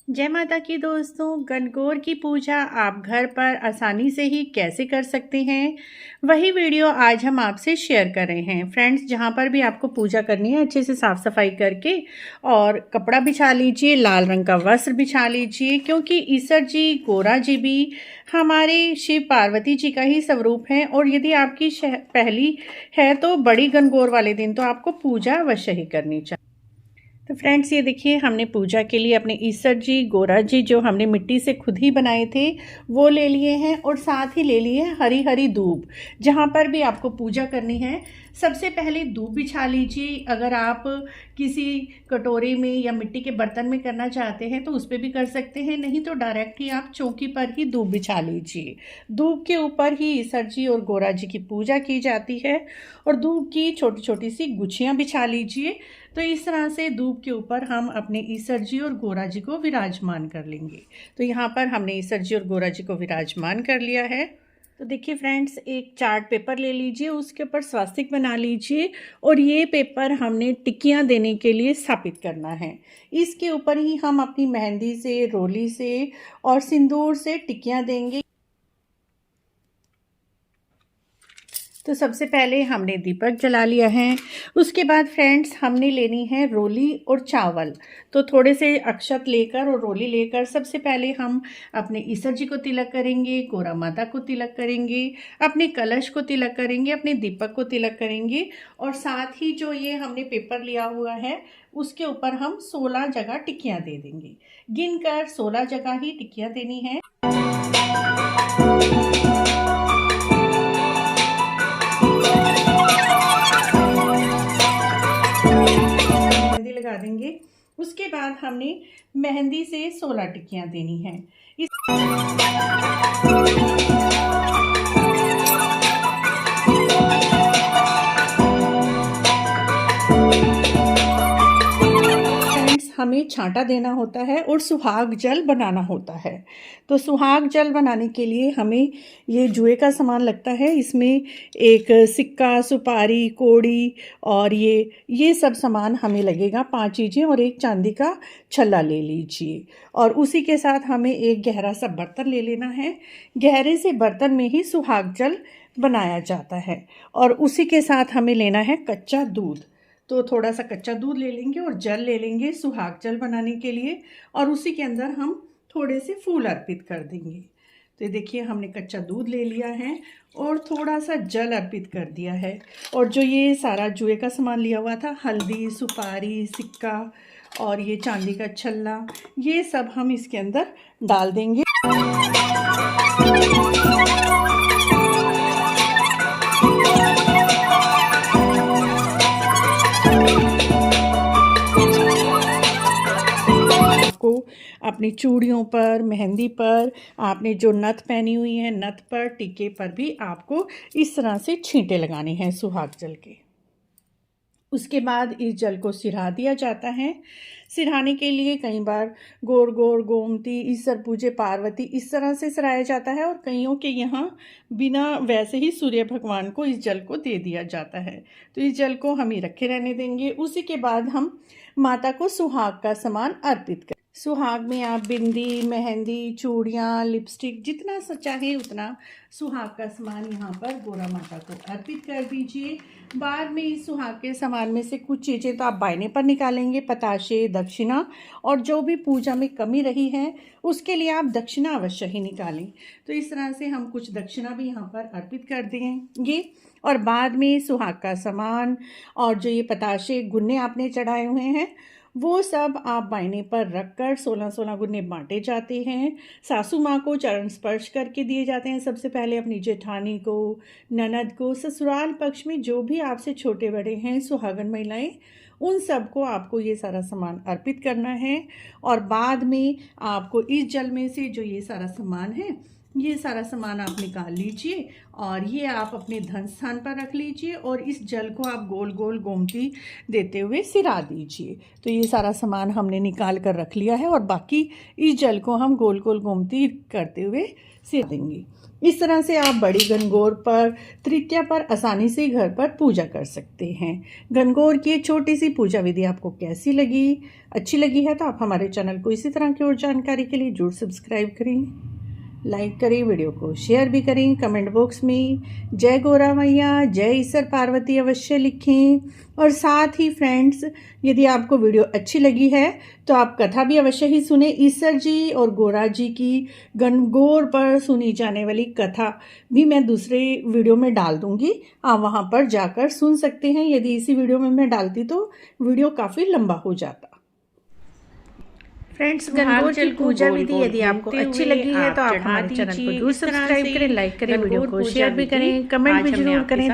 जय माता की दोस्तों। गणगौर की पूजा आप घर पर आसानी से ही कैसे कर सकते हैं, वही वीडियो आज हम आपसे शेयर कर रहे हैं। फ्रेंड्स, जहाँ पर भी आपको पूजा करनी है अच्छे से साफ सफाई करके और कपड़ा बिछा लीजिए, लाल रंग का वस्त्र बिछा लीजिए, क्योंकि ईश्वर जी, गोरा जी भी हमारे शिव पार्वती जी का ही स्वरूप हैं। और यदि आपकी पहली है तो बड़ी गणगौर वाले दिन तो आपको पूजा अवश्य ही करनी चाहिए। तो फ्रेंड्स, ये देखिए, हमने पूजा के लिए अपने ईश्वर जी, गोरा जी, जो हमने मिट्टी से खुद ही बनाए थे, वो ले लिए हैं। और साथ ही ले लिए हरी हरी दूब। जहाँ पर भी आपको पूजा करनी है, सबसे पहले दूब बिछा लीजिए। अगर आप किसी कटोरे में या मिट्टी के बर्तन में करना चाहते हैं तो उस पर भी कर सकते हैं, नहीं तो डायरेक्ट ही आप चौकी पर ही दूब बिछा लीजिए। दूब के ऊपर ही ईश्वर जी और गोरा जी की पूजा की जाती है। और दूब की छोटी छोटी सी गुच्छियाँ बिछा लीजिए। तो इस तरह से दूब के ऊपर हम अपने ईश्वर जी और गोरा जी को विराजमान कर लेंगे। तो यहाँ पर हमने ईश्वर जी और गोरा जी को विराजमान कर लिया है। तो देखिए फ्रेंड्स, एक चार्ट पेपर ले लीजिए, उसके ऊपर स्वास्तिक बना लीजिए। और ये पेपर हमने टिक्कियाँ देने के लिए स्थापित करना है। इसके ऊपर ही हम अपनी मेहंदी से, रोली से और सिंदूर से टिक्कियाँ देंगे। तो सबसे पहले हमने दीपक जला लिया है। उसके बाद फ्रेंड्स, हमने लेनी है रोली और चावल। तो थोड़े से अक्षत लेकर और रोली लेकर सबसे पहले हम अपने ईश्वर जी को तिलक करेंगे, गोरा माता को तिलक करेंगे, अपने कलश को तिलक करेंगे, अपने दीपक को तिलक करेंगे। और साथ ही जो ये हमने पेपर लिया हुआ है, उसके ऊपर हम 16 जगह टिक्कियाँ दे देंगे। गिनकर 16 जगह ही टिक्कियाँ देनी है। मेहंदी लगा देंगे। उसके बाद हमने मेहंदी से 16 टिक्कियाँ देनी है। इस हमें छांटा देना होता है और सुहाग जल बनाना होता है। तो सुहाग जल बनाने के लिए हमें ये जुए का सामान लगता है। इसमें एक सिक्का, सुपारी, कोड़ी और ये सब सामान हमें लगेगा। 5 चीज़ें और एक चांदी का छल्ला ले लीजिए। और उसी के साथ हमें एक गहरा सा बर्तन ले लेना है। गहरे से बर्तन में ही सुहाग जल बनाया जाता है। और उसी के साथ हमें लेना है कच्चा दूध। तो थोड़ा सा कच्चा दूध ले लेंगे और जल ले लेंगे सुहाग जल बनाने के लिए। और उसी के अंदर हम थोड़े से फूल अर्पित कर देंगे। तो ये देखिए, हमने कच्चा दूध ले लिया है और थोड़ा सा जल अर्पित कर दिया है। और जो ये सारा जुए का सामान लिया हुआ था, हल्दी, सुपारी, सिक्का और ये चांदी का छल्ला, ये सब हम इसके अंदर डाल देंगे। अपनी चूड़ियों पर, मेहंदी पर, आपने जो नथ पहनी हुई है, नथ पर, टीके पर भी आपको इस तरह से छींटे लगाने हैं सुहाग जल के। उसके बाद इस जल को सिरा दिया जाता है। सिराने के लिए कई बार गोर गोर, गोमती, ईश्वर पूजे पार्वती, इस तरह से सिराया जाता है। और कईयों के यहाँ बिना वैसे ही सूर्य भगवान को इस जल को दे दिया जाता है। तो इस जल को हम ही रखे रहने देंगे। उसी के बाद हम माता को सुहाग का सामान अर्पित करें। सुहाग में आप बिंदी, मेहंदी, चूड़ियाँ, लिपस्टिक, जितना चाहे उतना सुहाग का सामान यहाँ पर गोरा माता को अर्पित कर दीजिए। बाद में इस सुहाग के सामान में से कुछ चीज़ें तो आप बायने पर निकालेंगे, पताशे, दक्षिणा, और जो भी पूजा में कमी रही है उसके लिए आप दक्षिणा अवश्य ही निकालें। तो इस तरह से हम कुछ दक्षिणा भी यहाँ पर अर्पित कर देंगे। और बाद में सुहाग का सामान और जो ये पताशे, गुन्ने आपने चढ़ाए हुए हैं, वो सब आप बायने पर रखकर 16-16 गुन्ने बांटे जाते हैं। सासू माँ को चरण स्पर्श करके दिए जाते हैं। सबसे पहले अपनी जेठानी को, ननद को, ससुराल पक्ष में जो भी आपसे छोटे बड़े हैं, सुहागन महिलाएं, उन सबको आपको ये सारा सामान अर्पित करना है। और बाद में आपको इस जल में से जो ये सारा सामान है ये सारा सामान आप निकाल लीजिए और ये आप अपने धन स्थान पर रख लीजिए और इस जल को आप गोल गोल गोमती देते हुए सिरा दीजिए। तो ये सारा सामान हमने निकाल कर रख लिया है और बाकी इस जल को हम गोल गोल गोमती करते हुए सिर देंगे। इस तरह से आप बड़ी गणगौर पर, तृतीया पर आसानी से घर पर पूजा कर सकते हैं। गणगौर की एक छोटी सी पूजा विधि आपको कैसी लगी? अच्छी लगी है तो आप हमारे चैनल को इसी तरह की और जानकारी के लिए जरूर सब्सक्राइब करें, लाइक करें, वीडियो को शेयर भी करें। कमेंट बॉक्स में जय गौरा मैया, जय ईश्वर पार्वती अवश्य लिखें। और साथ ही फ्रेंड्स, यदि आपको वीडियो अच्छी लगी है तो आप कथा भी अवश्य ही सुने। ईश्वर जी और गौरा जी की गणगौर पर सुनी जाने वाली कथा भी मैं दूसरे वीडियो में डाल दूंगी, आप वहां पर जाकर सुन सकते हैं। यदि इसी वीडियो में मैं डालती तो वीडियो काफ़ी लंबा हो जाता। फ्रेंड्स, गणगौर की पूजा विधि यदि आपको अच्छी लगी है तो आप हमारे चैनल को जरूर सब्सक्राइब करें, लाइक करें, वीडियो को शेयर भी करें, कमेंट भी जरूर करें।